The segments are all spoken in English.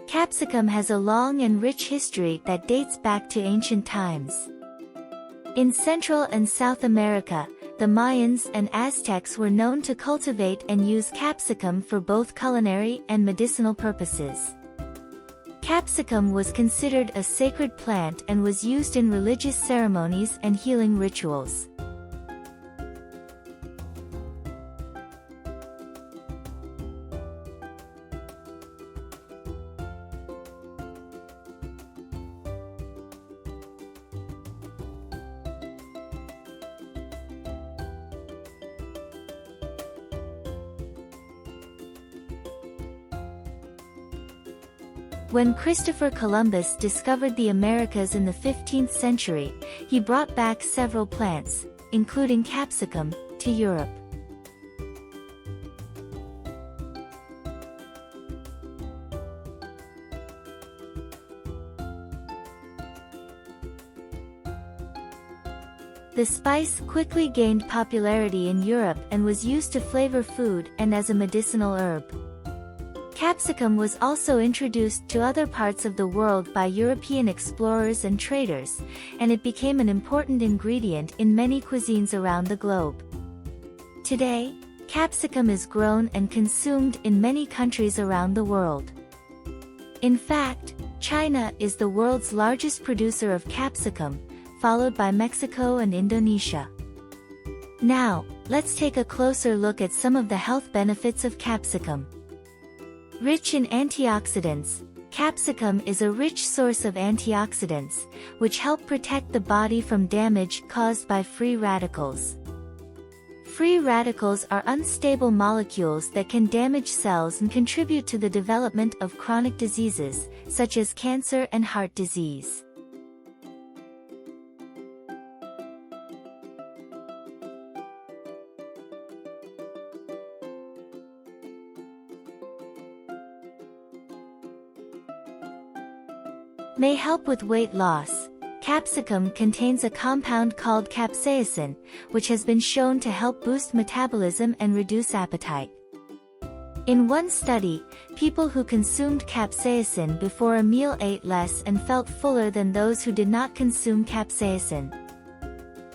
Capsicum has a long and rich history that dates back to ancient times. In Central and South America, the Mayans and Aztecs were known to cultivate and use capsicum for both culinary and medicinal purposes. Capsicum was considered a sacred plant and was used in religious ceremonies and healing rituals. When Christopher Columbus discovered the Americas in the 15th century, he brought back several plants, including capsicum, to Europe. The spice quickly gained popularity in Europe and was used to flavor food and as a medicinal herb. Capsicum was also introduced to other parts of the world by European explorers and traders, and it became an important ingredient in many cuisines around the globe. Today, capsicum is grown and consumed in many countries around the world. In fact, China is the world's largest producer of capsicum, followed by Mexico and Indonesia. Now, let's take a closer look at some of the health benefits of capsicum. Rich in antioxidants, capsicum is a rich source of antioxidants, which help protect the body from damage caused by free radicals. Free radicals are unstable molecules that can damage cells and contribute to the development of chronic diseases, such as cancer and heart disease. May help with weight loss. Capsicum contains a compound called capsaicin, which has been shown to help boost metabolism and reduce appetite. In one study, people who consumed capsaicin before a meal ate less and felt fuller than those who did not consume capsaicin.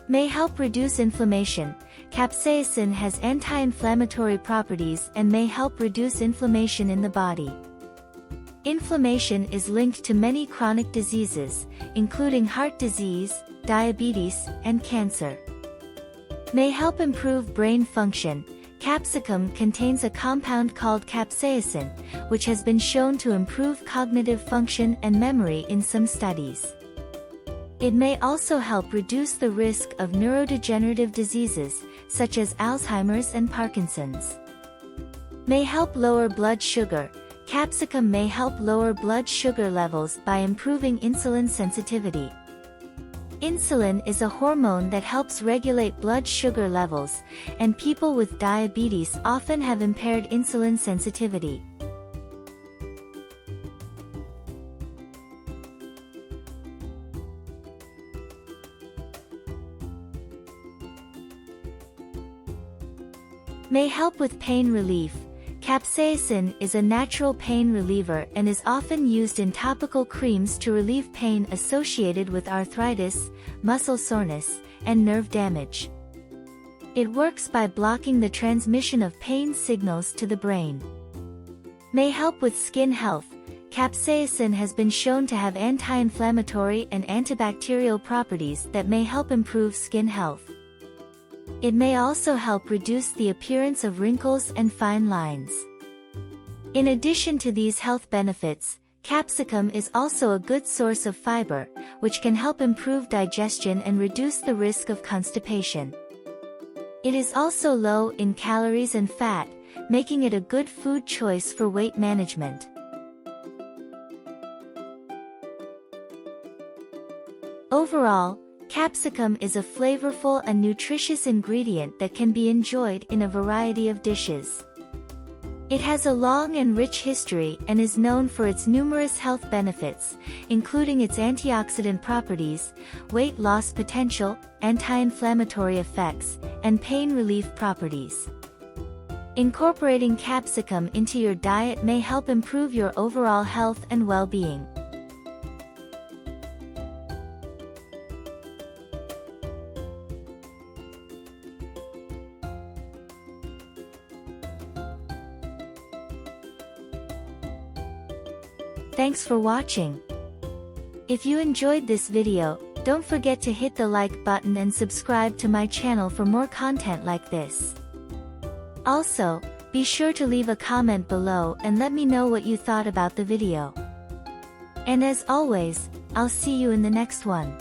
May help reduce inflammation. Capsaicin has anti-inflammatory properties and may help reduce inflammation in the body. Inflammation is linked to many chronic diseases, including heart disease, diabetes, and cancer. May help improve brain function. Capsicum contains a compound called capsaicin, which has been shown to improve cognitive function and memory in some studies. It may also help reduce the risk of neurodegenerative diseases, such as Alzheimer's and Parkinson's. May help lower blood sugar. Capsicum may help lower blood sugar levels by improving insulin sensitivity. Insulin is a hormone that helps regulate blood sugar levels, and people with diabetes often have impaired insulin sensitivity. May help with pain relief. Capsaicin is a natural pain reliever and is often used in topical creams to relieve pain associated with arthritis, muscle soreness, and nerve damage. It works by blocking the transmission of pain signals to the brain. May help with skin health. Capsaicin has been shown to have anti-inflammatory and antibacterial properties that may help improve skin health. It may also help reduce the appearance of wrinkles and fine lines. In addition to these health benefits, capsicum is also a good source of fiber, which can help improve digestion and reduce the risk of constipation. It is also low in calories and fat, making it a good food choice for weight management. Overall, capsicum is a flavorful and nutritious ingredient that can be enjoyed in a variety of dishes. It has a long and rich history and is known for its numerous health benefits, including its antioxidant properties, weight loss potential, anti-inflammatory effects, and pain relief properties. Incorporating capsicum into your diet may help improve your overall health and well-being. Thanks for watching. If you enjoyed this video, don't forget to hit the like button and subscribe to my channel for more content like this. Also, be sure to leave a comment below and let me know what you thought about the video. And as always, I'll see you in the next one.